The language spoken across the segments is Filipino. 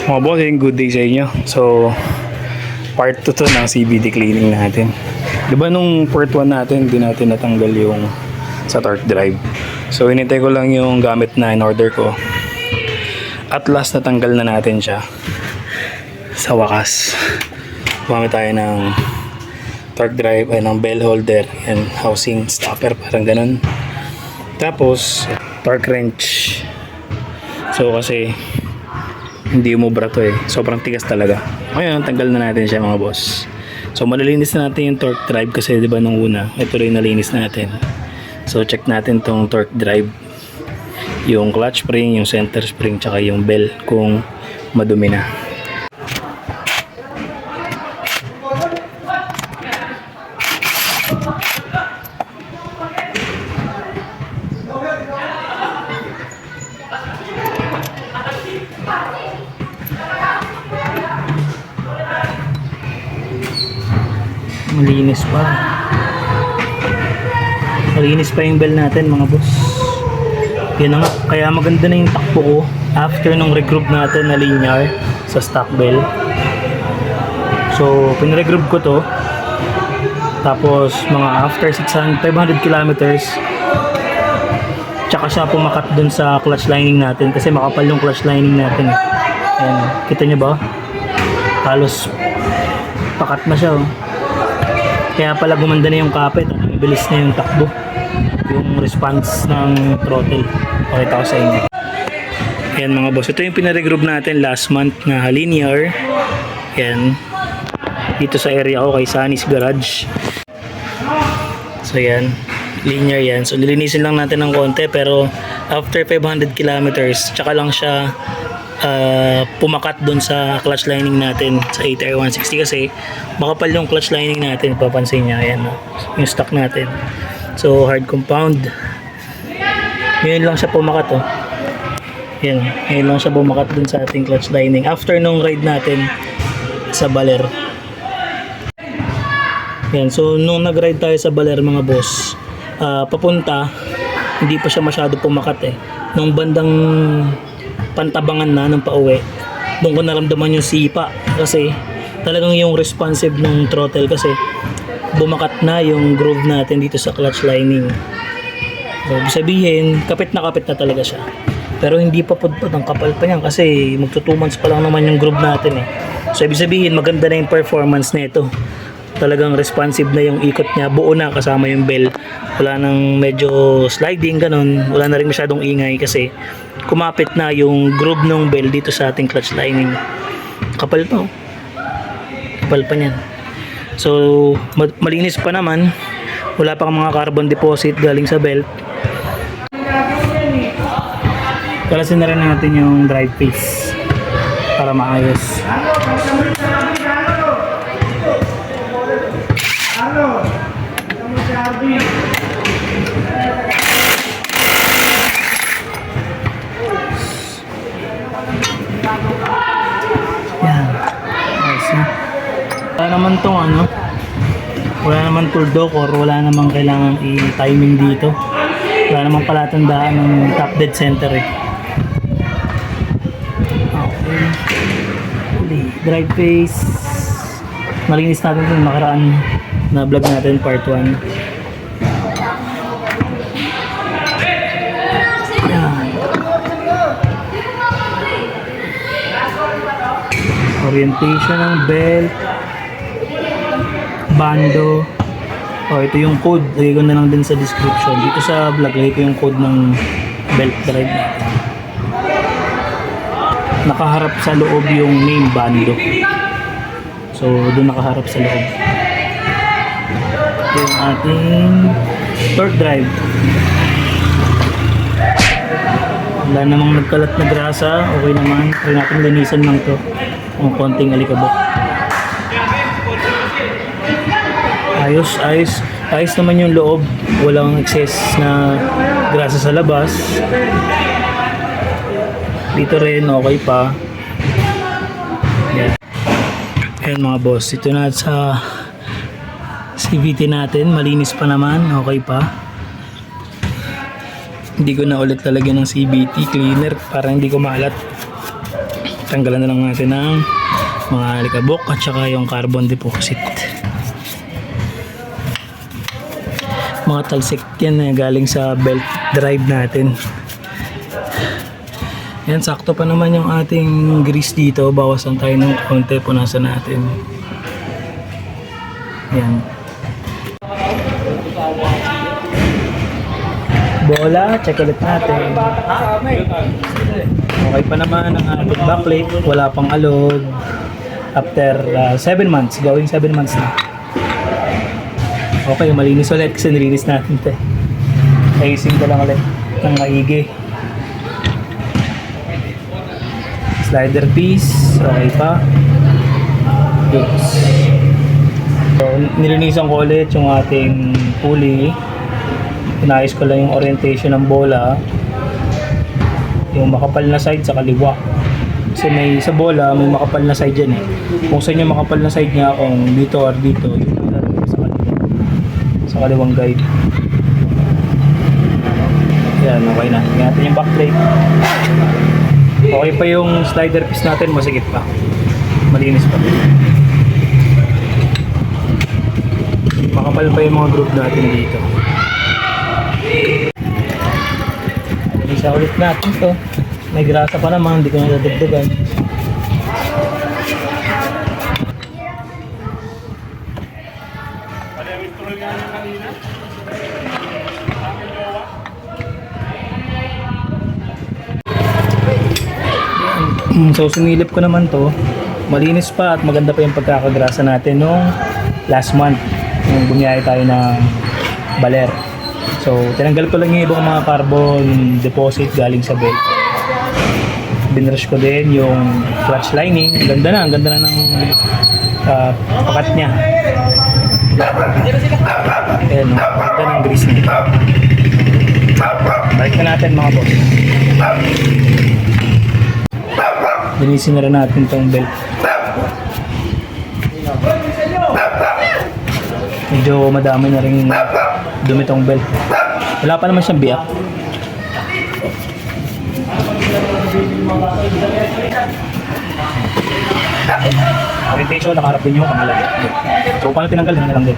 Mga bossing, good day sa inyo. So, part 2 to ng CVT cleaning natin. Diba nung part 1 natin, hindi natin natanggal yung sa torque drive. So, inintay ko lang yung gamit na in-order ko. At last, natanggal na natin siya. Sa wakas. Gumamit tayo ng torque drive, ay ng bell holder and housing stopper, parang ganun. Tapos, torque wrench. So, kasi hindi umubra to eh. Sobrang tigas talaga. Ngayon, tanggal na natin siya mga boss. So, malilinis na natin yung torque drive kasi diba nung una, ito rin nalinis natin. So, check natin tong torque drive. Yung clutch spring, yung center spring, tsaka yung bell kung madumi na. Malinis pa. Malinis pa yung bell natin mga boss. Yun na nga. Kaya maganda na yung takbo ko after nung regroup natin na linear sa stock bell. So, pinregroup ko to. Tapos, mga after 500 kilometers, tsaka siya pumakat dun sa clutch lining natin kasi makapal yung clutch lining natin. Ayan. Kita nyo ba? Halos pakat na siya. Kaya pala gumanda na yung kapit, bilis na yung takbo, yung response ng throttle. Pakita ko sa inyo. Yan mga boss, ito yung pinaregroup natin last month na linear. Yan, dito sa area ko kay Sunny's Garage. So yan, linear yan. So lilinisin lang natin ng konti pero after 500 kilometers, tsaka lang siya pumakat dun sa clutch lining natin sa ATR 160 kasi makapal yung clutch lining natin, papansin niya. Ayan, yung stock natin. So hard compound. Ngayon lang siya pumakat Yan, ngayon lang siya pumakat dun sa ating clutch lining after nung ride natin sa Baler. Yan, so nung nag-ride tayo sa Baler mga boss, papunta hindi pa siya masyado pumakat nung bandang pantabangan na ng pauwi, doon ko naramdaman yung sipa kasi talagang yung responsive ng throttle kasi bumakat na yung groove natin dito sa clutch lining. So, sabihin, kapit na talaga siya. Pero hindi pa pudpud, ang kapal pa niyan kasi magto 2 months pa lang naman yung groove natin So, ibig sabihin, maganda na yung performance nito. Talagang responsive na yung ikot niya, buo na kasama yung bell. Wala nang medyo sliding ganun, wala na rin masyadong ingay kasi kumapit na yung groove ng bell dito sa ating clutch lining. Kapal pa kapal pa niyan. So malinis pa naman, wala pa mga carbon deposit galing sa belt. Kalasin na rin natin yung drive piece para maayos. Yan. Nice na. Wala naman tong wala naman tuldok or wala namang kailangan i-timing dito. Wala namang palatandaan ng top dead center Okay. Drive face. Malinis natin ito nakaraan na vlog natin part 1. Orientation ng belt, bando. Ito yung code, lagay ko na lang din sa description. Dito sa vlog, lagay ko yung code ng belt drive natin. Nakaharap sa loob yung name bando. So, doon nakaharap sa loob. Ito yung ating torque drive. Wala namang nagkalat na grasa, okay naman. Try natin linisan lang to ng konting alikabok. Ayos naman yung loob, walang excess na grasa sa labas. Dito rin okay pa. Ayan mga boss, ito na sa CVT natin, malinis pa naman, okay pa. Hindi ko na ulit lalagyan ng CVT cleaner para hindi ko maalat. Tanggalan na lang natin ng mga alikabok at saka yung carbon deposit. Mga talsik yan na galing sa belt drive natin. Yan, sakto pa naman yung ating grease dito. Bawasan tayo ng konti, punasan natin. Yan. Bola, check ulit natin. Okay pa naman ang ating backplate. Wala pang alog. After 7 months, going 7 months na. Okay, malinis ulit kasi nilinis natin ito. Ayusin ko lang ulit ng maigi. Slider piece, okay pa. Goods. So, nilinisan ko ulit yung ating pulley. Inayos ko lang yung orientation ng bola. Yung makapal na side sa kaliwa. Kasi may sa bola, may makapal na side dyan eh. Kung saan yung makapal na side niya, kung dito or dito, yung sa kaliwa. Sa kaliwang guide. Yan, okay na. Tingnan natin yung backplate. Okay pa yung slider piece natin, masigit pa. Malinis pa. Makapal pa yung mga groove natin dito. Isa ulit natin to. May grasa pa naman, hindi ko nadadagdagan. So sinilip ko naman to, malinis pa at maganda pa yung pagkakagrasa natin nung last month nung bumiyahe tayo ng Baler. So tinanggal ko lang yung ibang mga carbon deposit galing sa belt. Binrush ko din yung clutch lining. Ang ganda na ng pakat niya. Ayan, ganda ng grease niya. Balik na natin mga boss. Linisin na rin natin itong belt. Medyo madami na rin dumi itong belt. Wala pa naman siyang biyak. Orientation, nakaharap din yung pangalan. So paano tinanggal na lang din.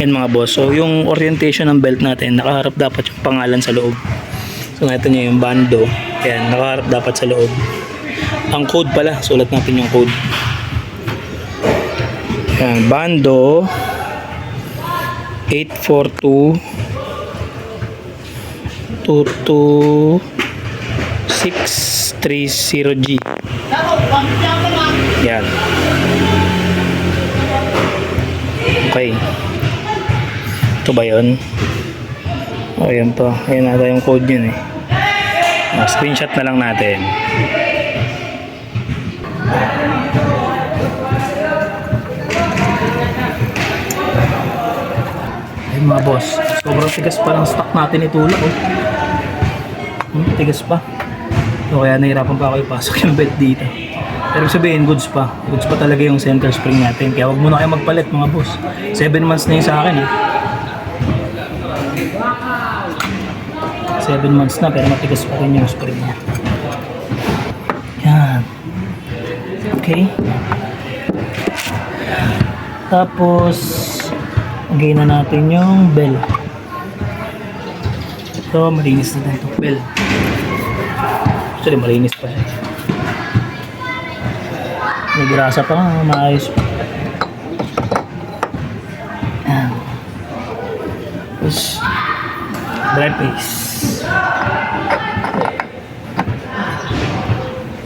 Yan mga boss. So yung orientation ng belt natin, nakaharap dapat yung pangalan sa loob. So ito niya yung bando. Yan, nakaharap dapat sa loob. Ang code pala, sulat natin yung code. Yan, bando 842 22630G. Yan. Okay. Ito ba yun? O, yan to. Ayan nata yung code yun eh. Screenshot na lang natin. Ayun mga boss, sobrang tigas pa ng stock natin itulak oh. Tigas pa. So kaya nahirapan pa ako ipasok yung belt dito. Pero sabihin, goods pa talaga yung center spring natin. Kaya wag muna kayo magpalit mga boss. 7 months na yun sa akin eh. 7 months na pero matigas pa rin yung spring niya. Yan. Okay. Tapos lagay na natin yung bell. So malinis na itong bell. Actually malinis pa siya. May grasa pa nga, maayos pa. Yan. Tapos dry paste.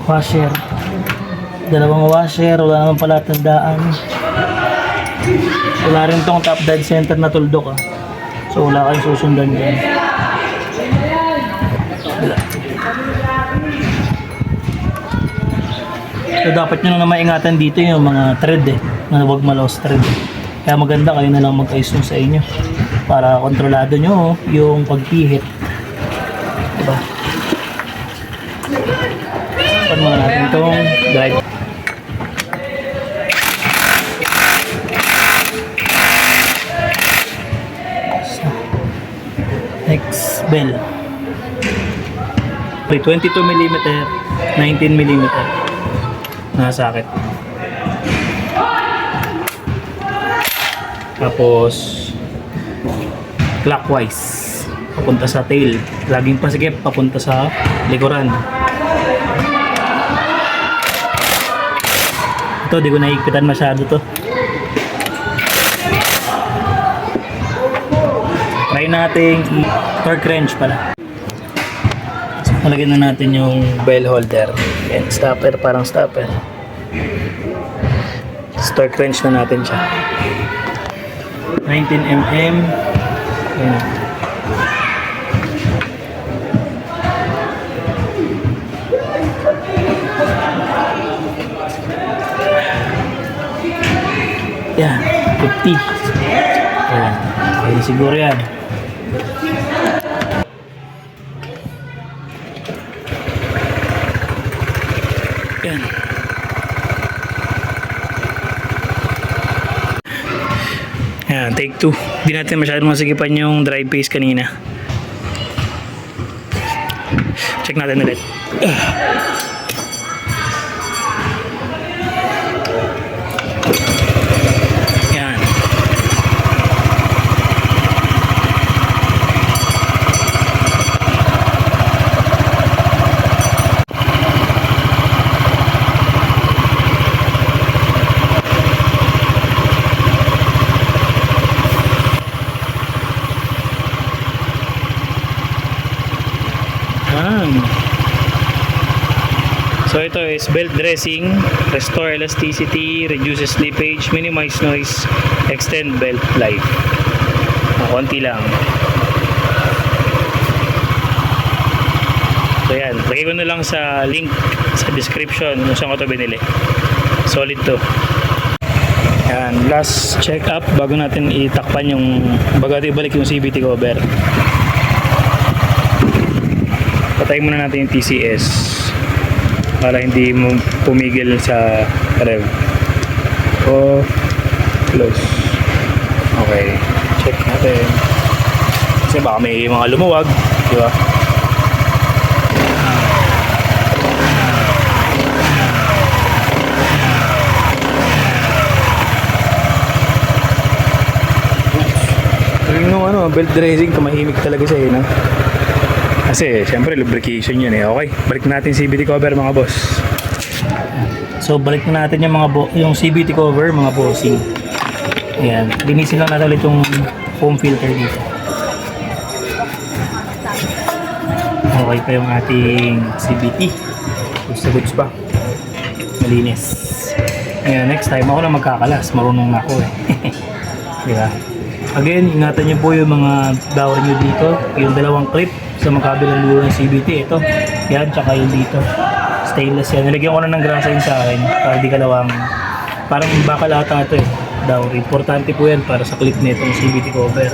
Washer. Dalawang washer, wala naman pala tandaan. Wala rin tong top dead center na tuldok ah. So wala kayong susundan dyan. Wala. So dapat nyo na maingatan dito yung mga thread eh. Na huwag ma-lost thread. Kaya maganda kayo na lang mag-ayos sa inyo. Para kontrolado nyo yung pagpihit. Diba? Pan muna natin itong drive. So, next bell. May 22mm, 19mm na socket. Tapos clockwise papunta sa tail, laging pasikip papunta sa likuran. Ito di ko naigpitan masyado to. Try nating torque wrench pala. Malagyan na natin yung bell holder and stopper, parang stopper. Torque wrench na natin siya. 19mm. Ayan. Yan, 50. Ayan. Okay, siguro yan. Yan. Yan, take 2. Hindi natin masyadong masigipan yung drive pace kanina. Check natin ulit. Yan. So ito is belt dressing, restore elasticity, reduces slippage, minimize noise, extend belt life. Konti lang. So yan, lagay ko na lang sa link sa description kung saan ko ito binili. Solid to. Yan, last check up bago natin itakpan yung, bago natin ibalik yung CVT cover. Patayin muna natin yung TCS para hindi mo pumigil sa rev. Off, close. Okay, check natin. Kasi baka may mga lumuwag, di ba? Yung belt dressing, tumahimik talaga siya, no? Kasi, syempre, lubrication yun eh. Okay, balik natin CVT cover, mga boss. So, balik na natin yung yung CVT cover, mga bossing. Ayan, linisin lang natin ulit yung foam filter dito. Okay pa yung ating CVT. Goods pa. Malinis. Ayan, next time ako na magkakalas. Marunong na ako eh. Diba? Again, ingatan nyo po yung mga dowry nyo dito. Yung dalawang clip sa magkabilang dulo ng CVT. Ito. Yan, tsaka yung dito. Stainless yan. Nilagyan ko na ng grasain sa akin para di kalawang. Parang bakal ata ito eh. Dowry. Importante po yan para sa clip nitong CVT cover.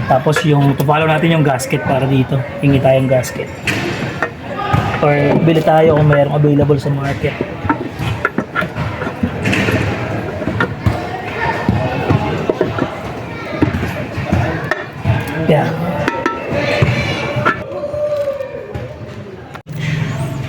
Tapos yung tupalo natin yung gasket para dito. Hingi tayong gasket. Or bili tayo kung mayroong available sa market. Yeah.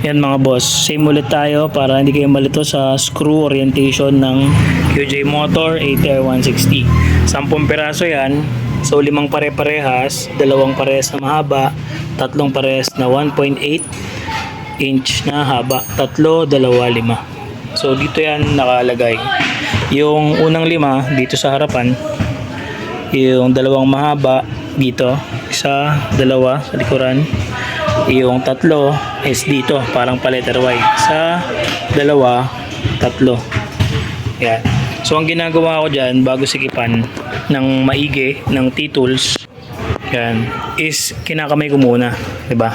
Yan mga boss, same ulit tayo para hindi kayo malito sa screw orientation ng QJ Motor ATR 160. 10 piraso yan. So 5 pare-parehas, 2 parehas na mahaba, 3 parehas na 1.8 inch na haba, 3, 2, 5. So dito yan nakalagay. Yung unang 5 dito sa harapan, yung 2 mahaba dito, 1, 2 sa likuran, yung 3 is dito, parang pa letter Y, sa 2, 3. Yan. So ang ginagawa ko dyan bago sikipan ng maigi ng T-tools, yan, is kinakamay ko muna, diba?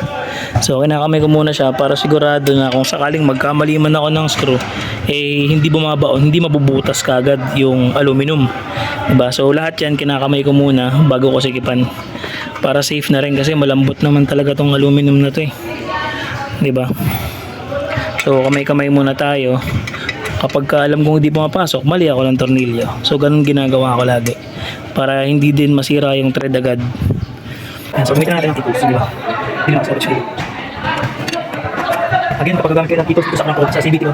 So kinakamay ko muna siya para sigurado na kung sakaling magkamali man ako ng screw, eh hindi bumabaon, hindi mabubutas kagad yung aluminum, diba? So lahat yan kinakamay ko muna bago ko sikipan para safe na rin kasi malambot naman talaga tong aluminum na to eh, diba? So kamay-kamay muna tayo. Kapag alam kong hindi pumapasok, mali ako ng tornilyo. So ganun ginagawa ko lagi para hindi din masira yung thread agad. Ayan, so gamitin natin ang T-tools, di ba? Hindi naman sa siguro. Again, kapag gagamit kayo ng T-tools dito sa kanang sa CVT o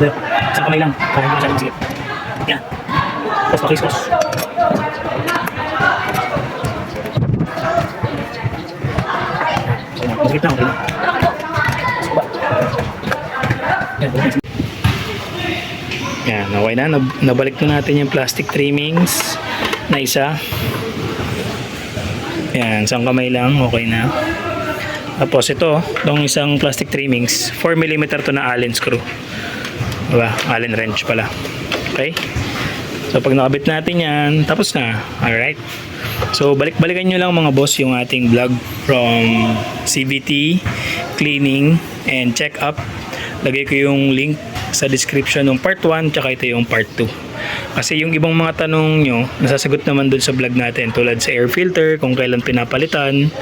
sa kamay lang, kaya hindi masyadong masigit. Yan. Tapos pakis-kos. So, masigit lang, okay na. Yan, okay na. Nabalik na natin yung plastic trimmings na isa. Yan, isang kamay lang, okay na. Tapos ito, itong isang plastic trimmings, 4mm to na Allen screw. Diba? Allen wrench pala. Okay? So pag nakabit natin yan, tapos na. Alright? So balik-balikan nyo lang mga boss yung ating vlog from CVT, cleaning, and check-up. Lagay ko yung link sa description ng part 1 tsaka ito yung part 2. Kasi yung ibang mga tanong nyo, nasasagot naman dun sa vlog natin tulad sa air filter, kung kailan pinapalitan,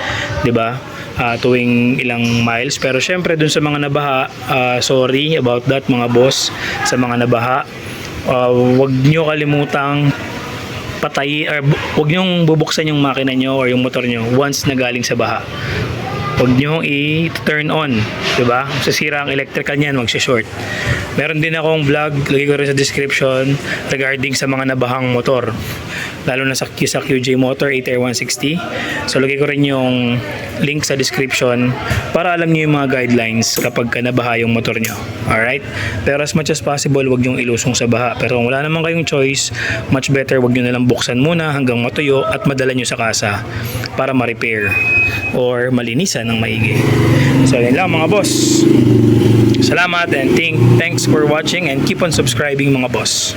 'di ba? Tuwing ilang miles. Pero syempre dun sa mga nabaha, sorry about that mga boss, sa mga nabaha. Wag nyo kalimutang wag nyong bubuksan yung makina nyo or yung motor nyo once na galing sa baha. Huwag nyo i-turn on, diba? Sasira ang electrical niyan, magsi-short. Meron din akong vlog, lagay ko rin sa description regarding sa mga nabahang motor. Lalo na sa QJ Motor 8R160. So lagay ko rin yung link sa description para alam niyo yung mga guidelines kapag nabaha yung motor nyo. Alright? Pero as much as possible, huwag nyong ilusong sa baha. Pero kung wala naman kayong choice, much better huwag nyo nalang buksan muna hanggang matuyo at madala nyo sa kasa para ma-repair or malinisan ng maigi. So yun lang mga boss. Salamat and thanks for watching and keep on subscribing mga boss.